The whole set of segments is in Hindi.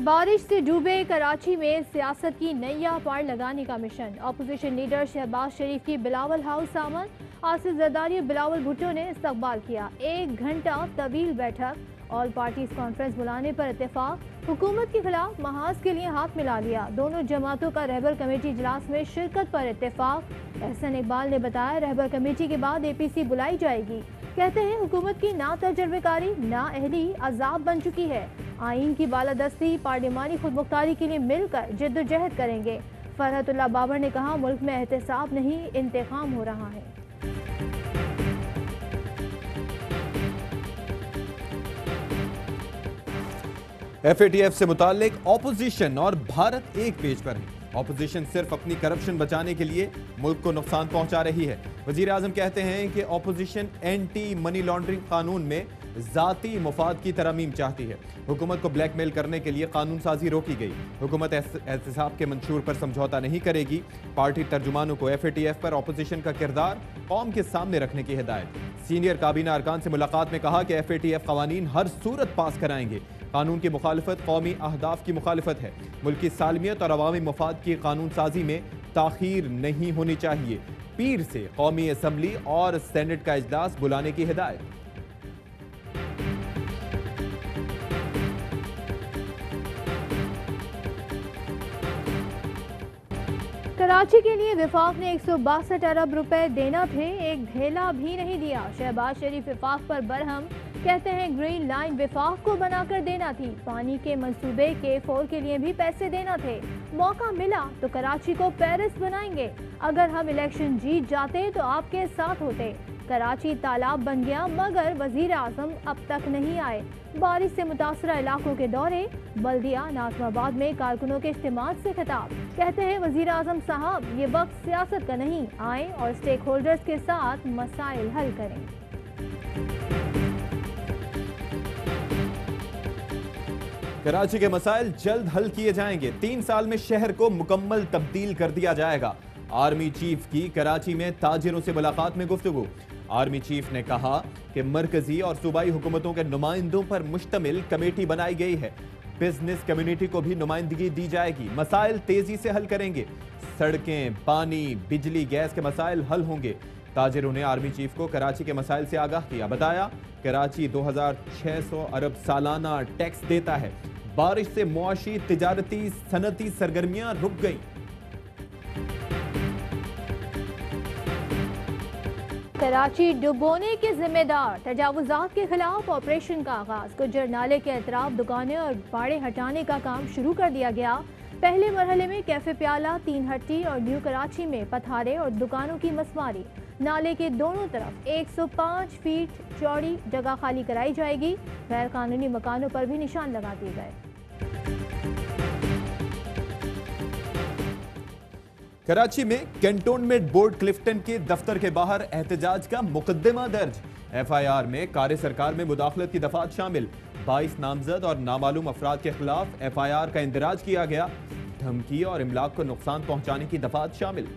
बारिश से डूबे कराची में सियासत की नैया पार लगाने का मिशन। अपोजिशन लीडर शहबाज शरीफ की बिलावल हाउस आमद। आसिफ जरदारी और बिलावल भुट्टो ने इस्तकबाल किया। 1 घंटा तवील बैठक। ऑल पार्टीज कॉन्फ्रेंस बुलाने पर इत्तेफाक। हुकूमत के खिलाफ महाज के लिए हाथ मिला लिया। दोनों जमातों का रहबर कमेटी इजलास में शिरकत पर इत्तेफाक। एहसन इकबाल ने बताया, रहबर कमेटी के बाद APC बुलाई जाएगी। कहते हैं, हुकूमत की ना तजर्बेकारी ना अहली अजाब बन चुकी है। आइन की बालादस्ती पार्लिमानी खुदमुख्तारी के लिए मिलकर जिद्दोजहद करेंगे। फरहतुल्लाह बाबर ने कहा, मुल्क में एहतसाब नहीं इंतकाम हो रहा है। FATF से मुताल्लिक ऑपोजिशन और भारत एक पेज पर है। ऑपोजिशन सिर्फ अपनी करप्शन बचाने के लिए मुल्क को नुकसान पहुंचा रही है। वजीर आजम कहते हैं कि ऑपोजिशन एंटी मनी लॉन्ड्रिंग कानून में जाती मुफाद की तरमीम चाहती है। हुकूमत को ब्लैकमेल करने के लिए कानून साजी रोकी गई। हुकूमत एहतसाब के मंशूर पर समझौता नहीं करेगी। पार्टी तर्जुमानों को FATF पर ऑपोजिशन का किरदार कौम के सामने रखने की हिदायत। सीनियर काबीना अरकान से मुलाकात में कहा कि FATF कवानीन हर सूरत पास कराएंगे। कानून की मुखालफत कौमी अहदाफ की मुखालफत है। मुल्क की सालमियत और अवामी मफाद की कानून साजी में ताखीर नहीं होनी चाहिए। पीर से कौमी असम्बली और सेनेट का इजलास बुलाने की हिदायत। कराची के लिए विफाक ने 162 अरब रुपए देना थे, एक ढेला भी नहीं दिया। शहबाज शरीफ विफाक पर बरहम। कहते हैं, ग्रीन लाइन विफाक को बनाकर देना थी। पानी के मंसूबे K4 के लिए भी पैसे देना थे। मौका मिला तो कराची को पेरिस बनाएंगे। अगर हम इलेक्शन जीत जाते तो आपके साथ होते। कराची तालाब बन गया मगर वजीर आजम अब तक नहीं आए। बारिश से मुतासरा इलाकों के दौरे। बल्दिया नाजमाबाद में कारकुनों के इज्तिमात से खिताब। कहते हैं, वजीर आजम साहब, ये वक्त सियासत का नहीं, आए और स्टेक होल्डर्स के साथ मसाइल हल करें। कराची के मसाइल जल्द हल किए जाएंगे। 3 साल में शहर को मुकम्मल तब्दील कर दिया जाएगा। आर्मी चीफ की कराची में ताजिरों से मुलाकात में गुफ्तगू। आर्मी चीफ ने कहा कि मरकजी और सूबाई हुकूमतों के नुमाइंदों पर मुश्तमिल कमेटी बनाई गई है। बिजनेस कम्युनिटी को भी नुमाइंदगी दी जाएगी। मसाइल तेजी से हल करेंगे। सड़कें, पानी, बिजली, गैस के मसाइल हल होंगे। ताजिरों ने आर्मी चीफ को कराची के मसाइल से आगाह किया। बताया, कराची 2600 अरब सालाना टैक्स देता है। बारिश से मुआशी, तिजारती, सनती सरगर्मियां रुक गई। कराची डुबोने के जिम्मेदार। तजावुजात के खिलाफ ऑपरेशन का आगाज। गुज्जर नाले के अतराफ दुकानें और बाड़े हटाने का काम शुरू कर दिया गया। पहले मरहले में कैफे प्याला, 3 हट्टी और न्यू कराची में पथारे और दुकानों की मसवारी। नाले के दोनों तरफ 105 फीट चौड़ी जगह खाली कराई जाएगी। गैर कानूनी मकानों पर भी निशान लगा दिए गए। कराची में कैंटोनमेंट बोर्ड क्लिफ्टन के दफ्तर के बाहर एहतजाज का मुकदमा दर्ज। FIR में कार्य सरकार में मुदाखलत की दफात शामिल। 22 नामजद और नामालूम अफराद के खिलाफ FIR का इंदराज किया गया। धमकी और इमलाक को नुकसान पहुंचाने की दफात शामिल।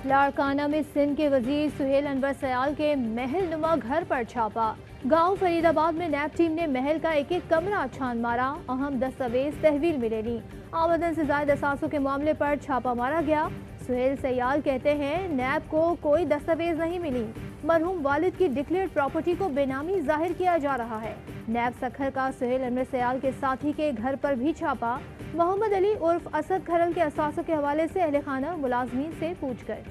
लाड़काना में सिंध के वजीर सुहेल अनवर सयाल के महल नुमा घर पर छापा। गांव फरीदाबाद में नैब टीम ने महल का एक कमरा छान मारा। अहम दस्तावेज तहवील मिलेगी। आमदन से ज्यादा असासों के मामले पर छापा मारा गया। सुहेल सयाल कहते हैं, नैब को कोई दस्तावेज नहीं मिली। मरहूम वालिद की डिक्लेयर्ड प्रॉपर्टी को बेनामी जाहिर किया जा रहा है। नैब सखर का सुहेल अनवर सयाल के साथी के घर पर भी छापा। मोहम्मद अली उर्फ असद खरल के असासों के हवाले से अहले खाना मुलाजमीन से पूछगछ।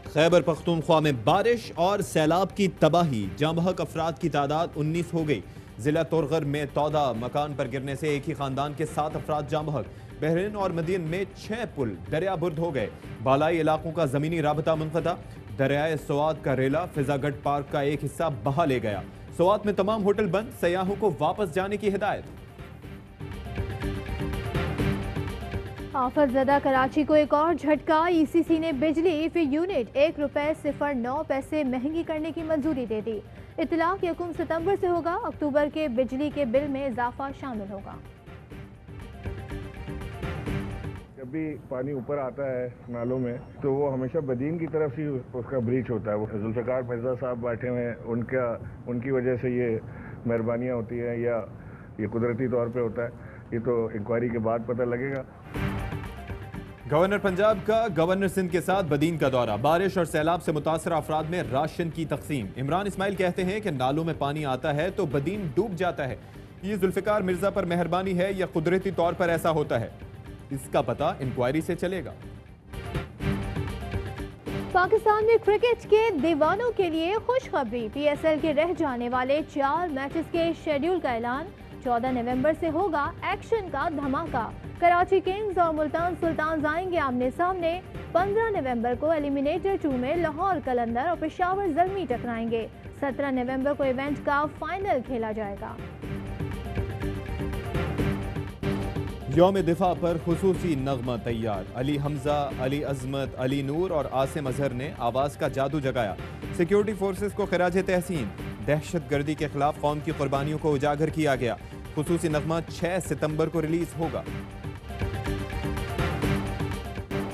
खैबर पख्तूनख्वा में बारिश और सैलाब की तबाही। जांबहक अफराद की तादाद 19 हो गई। जिला तुरगर में 14 मकान पर गिरने से एक ही खानदान के 7 अफराद जांबहक। बहरीन और मदीन में 6 पुल दरिया बुर्द हो गए। बालाई इलाकों का जमीनी राबता मुनक़ता। दरियाए सोआत का रेला फिजागढ़ पार्क का एक हिस्सा बहा ले गया। सोआत में तमाम होटल बंद। सयाहों को वापस जाने की हिदायत। आफत ज़दा कराची को एक और झटका। ECC ने बिजली फी यूनिट 1 रुपये 0.9 पैसे महंगी करने की मंजूरी दे दी। इतलाक 1 सितंबर से होगा। अक्टूबर के बिजली के बिल में इजाफा शामिल होगा। जब भी पानी ऊपर आता है नालों में तो वो हमेशा बदीन की तरफ ही उसका ब्रीच होता है। वो जुल्फ़िकार मिर्ज़ा साहब बैठे हुए हैं, उनकी वजह से ये मेहरबानियाँ होती हैं या ये कुदरती तौर पे होता है, ये तो इंक्वायरी के बाद पता लगेगा। गवर्नर पंजाब का गवर्नर सिंध के साथ बदीन का दौरा, बारिश और सैलाब से मुतासर अफराद में राशन की तकसीम। इमरान इस्माइल कहते हैं कि नालों में पानी आता है तो बदीन डूब जाता है। ये जुल्फ़िकार मिर्जा पर मेहरबानी है या कुदरती तौर पर ऐसा होता है, इसका पता इंक्वायरी से चलेगा। पाकिस्तान में क्रिकेट के दीवानों के लिए खुशखबरी, PSL के रह जाने वाले 4 मैचेस के शेड्यूल का ऐलान। 14 नवंबर से होगा एक्शन का धमाका। कराची किंग्स और मुल्तान सुल्तान आएंगे आमने सामने। 15 नवंबर को एलिमिनेटर 2 में लाहौर कलंदर और पेशावर ज़ल्मी टकराएंगे। 17 नवंबर को इवेंट का फाइनल खेला जाएगा। यौम दिफा पर खुसूसी नगमा तैयार। अली हमजा, अली अजमत, अली नूर और आसिम अजहर ने आवाज़ का जादू जगाया। सिक्योरिटी फोर्सेस को खिराज तहसीन। दहशत गर्दी के खिलाफ कौम की कुर्बानियों को उजागर किया गया। खुसूसी नगमा 6 सितंबर को रिलीज होगा।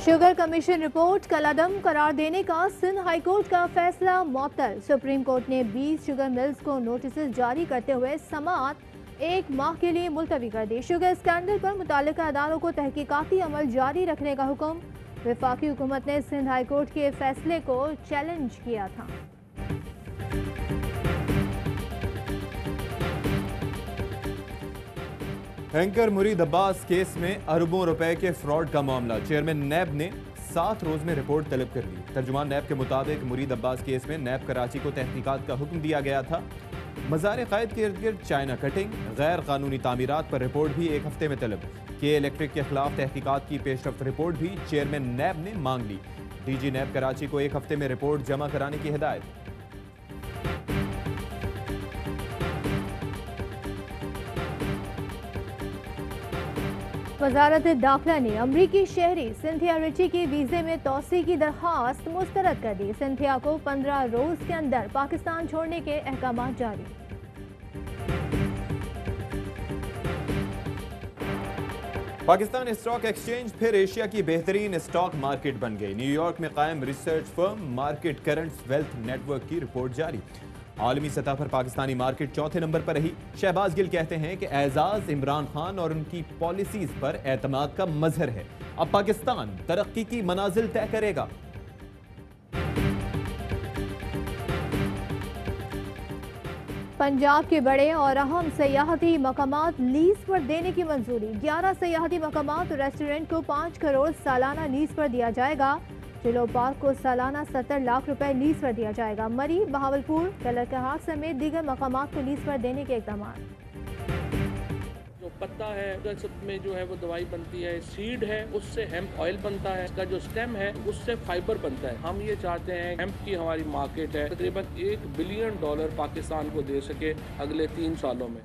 शुगर कमीशन रिपोर्ट कलअदम करार देने का सिंध हाई कोर्ट का फैसला मुअत्तल। सुप्रीम कोर्ट ने 20 शुगर मिल्स को नोटिस जारी करते हुए समाअत 1 माह के लिए मुलतवी कर दी। शुगर स्कैंडल पर मुतालिका अदालों को तहकीकाती अमल जारी रखने का हुक्म। वफाकी हुकूमत ने सिंध हाई कोर्ट के फैसले को चैलेंज किया था। एंकर मुरीद अब्बास केस में अरबों रुपए के फ्रॉड का मामला। चेयरमैन नैब ने 7 रोज में रिपोर्ट तलब कर ली। तर्जुमान नैब के मुताबिक मुरीद अब्बास केस में नैब कराची को तहकीकात का हुक्म दिया गया था। मज़ार क़ायद के इर्द गिर्द चाइना कटिंग, गैर कानूनी तामीरात पर रिपोर्ट भी 1 हफ्ते में तलब। के इलेक्ट्रिक के खिलाफ तहकीकात की पेशरफ्त रिपोर्ट भी चेयरमैन नैब ने मांग ली। DG नैब कराची को 1 हफ्ते में रिपोर्ट जमा कराने की हिदायत। वजारत दाखिला ने अमरीकी शहरी सिंथिया रिची की वीजे में तोसी की दरख्वास्त मुस्तरद कर दी। सिंथिया को 15 रोज के अंदर पाकिस्तान छोड़ने के अहकाम जारी। पाकिस्तान स्टॉक एक्सचेंज फिर एशिया की बेहतरीन स्टॉक मार्केट बन गई। न्यूयॉर्क में कायम research firm market currents wealth network की रिपोर्ट जारी। आलमी सतह पर पाकिस्तानी मार्केट चौथे नंबर पर रही। शहबाज गिल कहते हैं कि एजाज इमरान खान और उनकी पॉलिसीज पर एतमाद का मजहर है। अब पाकिस्तान तरक्की की मनाजिल तय करेगा। पंजाब के बड़े और अहम सयाहती मकामात लीज पर देने की मंजूरी। 11 सयाहती मकामात और रेस्टोरेंट को 5 करोड़ सालाना लीज पर दिया जाएगा। जिलो पार्क को सालाना 70 लाख रुपए लीज पर दिया जाएगा। मरी, बहावलपुर, कलरकहाट समेत दीगर मकामात को लीज पर देने के इक़दाम। जो पत्ता है में जो है वो दवाई बनती है, सीड है उससे हेम्प ऑयल बनता है, इसका जो स्टेम है उससे फाइबर बनता है। हम ये चाहते हैं हेम्प की हमारी मार्केट है तकरीबन $1 बिलियन पाकिस्तान को दे सके अगले 3 सालों में।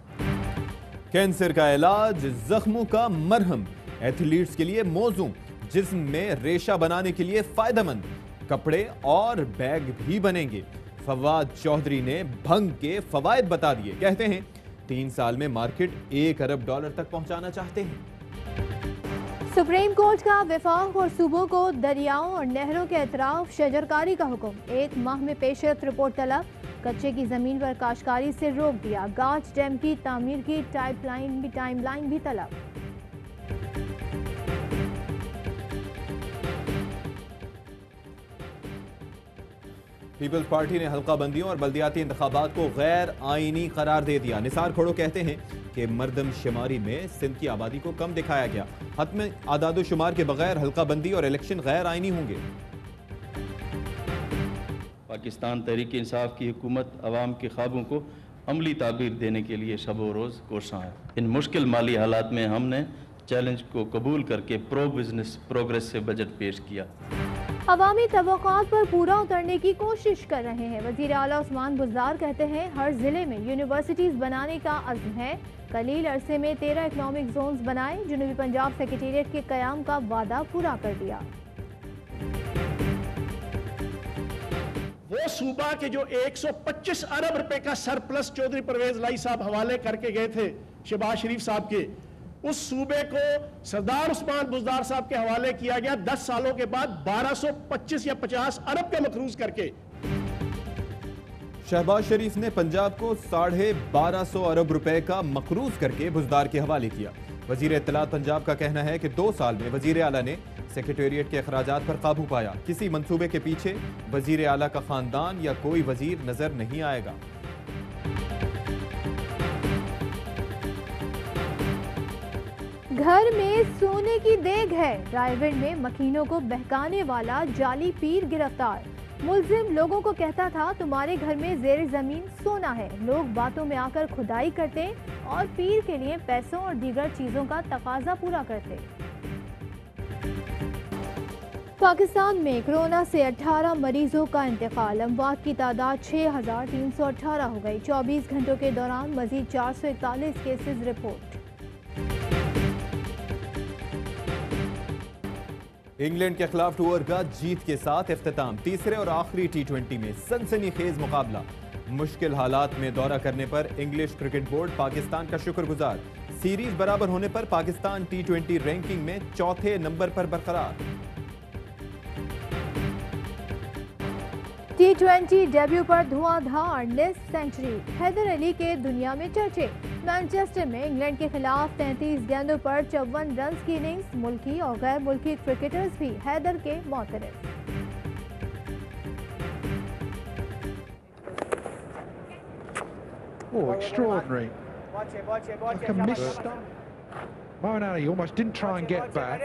कैंसर का इलाज, जख्मों का मरहम, एथलीट्स के लिए मौजू, जिस्म में रेशा बनाने के लिए फायदेमंद कपड़े और बैग भी बनेंगे। फवाद चौधरी ने भंग के फवायद बता दिए। कहते हैं 3 साल में मार्केट $1 अरब तक पहुंचाना चाहते हैं। सुप्रीम कोर्ट का वफाक और सूबों को दरियाओं और नहरों के अतराफ शजरकारी का हुक्म। 1 माह में पेशरफ्त रिपोर्ट तलब। कच्चे की जमीन पर काश्तकारी से रोक दिया। गाज डैम की तामीर की टाइमलाइन भी तलब। पीपल्स पार्टी ने हल्का बंदियों और बल्दियाती इंतखाबात को गैर आईनी करार दे दिया। निसार खोड़ो कहते हैं कि मरदमशुमारी में सिंध की आबादी को कम दिखाया गया। हतम आदादो शुमार के बगैर हल्का बंदी और इलेक्शन गैर आईनी होंगे। पाकिस्तान तहरीक इंसाफ की हुकूमत अवाम के ख्वाबों को अमली ताबीर देने के लिए शब रोज़ कोशां है। इन मुश्किल माली हालात में हमने चैलेंज को कबूल करके प्रो बिजनेस प्रोग्रेस से बजट पेश किया। अवामी तवक्कात पर पूरा उतरने की कोशिश कर रहे हैं। वज़ीर आला उस्मान बुज़दार कहते हैं हर जिले में यूनिवर्सिटीज बनाने का अज़्म है। कलील अरसे में 13 इकनॉमिक जोन्स बनाए। जनूबी पंजाब सेक्रेटेरिएट के क़याम का वादा पूरा कर दिया। वो सूबा के जो 125 अरब रुपए का सरप्लस चौधरी परवेज लाई साहब हवाले करके गए थे शहबाज शरीफ साहब के, उस सूबे को सरदार उस्मान बुज़दार साहब के हवाले किया गया 10 सालों के बाद 1225 या 50 अरब के मकरूज करके। शहबाज शरीफ ने पंजाब को 1250 अरब रुपए का मकरूज करके बुज़दार के हवाले किया। वजीर इत्तलात पंजाब का कहना है कि 2 साल में वजीर आला ने सेक्रेटेरिएट के अखराजात पर काबू पाया। किसी मंसूबे के पीछे वजीर आला का खानदान या कोई वजीर नजर नहीं आएगा। घर में सोने की देग है। रायगढ़ में मकीनों को बहकाने वाला जाली पीर गिरफ्तार। मुलजिम लोगों को कहता था तुम्हारे घर में जेर जमीन सोना है। लोग बातों में आकर खुदाई करते और पीर के लिए पैसों और दीगर चीजों का तकाजा पूरा करते। पाकिस्तान में कोरोना से 18 मरीजों का इंतकाल। अमवात की तादाद 6318 हो गई। 24 घंटों के दौरान मजीद 441 केसेस रिपोर्ट। इंग्लैंड के खिलाफ टूर का जीत के साथ इख्तिताम। तीसरे और आखिरी टी20 में सनसनीखेज मुकाबला। मुश्किल हालात में दौरा करने पर इंग्लिश क्रिकेट बोर्ड पाकिस्तान का शुक्रगुजार। सीरीज बराबर होने पर पाकिस्तान टी20 रैंकिंग में 4थे नंबर पर बरकरार। टी20 डेब्यू पर धुआंधार टेस्ट सेंचुरी। हैदर अली के दुनिया में चर्चे। मैनचेस्टर में इंग्लैंड के खिलाफ 33 गेंदों पर 54 रन की इनिंग्स। मुल्की और गैर मुल्की क्रिकेटर्स भी हैदर के मोतरफ। Oh, extraordinary. Like a missed. Moeen Ali almost didn't try and get back.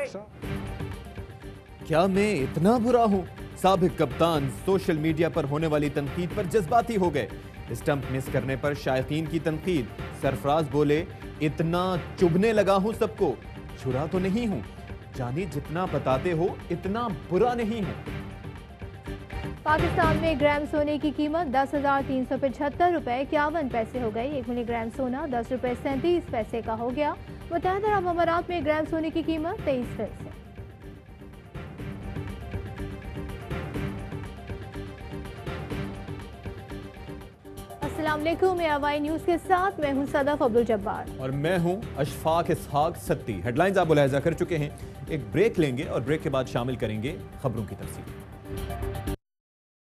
क्या मैं इतना बुरा हूं? साबिक कप्तान सोशल मीडिया पर होने वाली तनकीद पर जज्बाती हो गए। स्टंप मिस करने पर शायकीन की तनकीद। सरफराज बोले इतना चुभने लगा हूं सबको, छुरा तो नहीं हूं। जाने जितना बताते हो इतना बुरा नहीं हूं। पाकिस्तान में ग्राम सोने की कीमत 10,375 रुपए 51 पैसे हो गई। 1 मिलीग्राम सोना 10 रुपए 37 पैसे का हो गया। मुत्तहदा अरब अमारात में ग्राम सोने की कीमत 23 पैसे। अस्सलाम वालेकुम, मैं अवाई न्यूज़ के साथ मैं हूं सदफ अब्दुल जब्बार और मैं हूं अशफाक इसहाक सत्ती। हेडलाइंस आप मुलाहिजा कर चुके हैं। एक ब्रेक लेंगे और ब्रेक के बाद शामिल करेंगे खबरों की तफसील।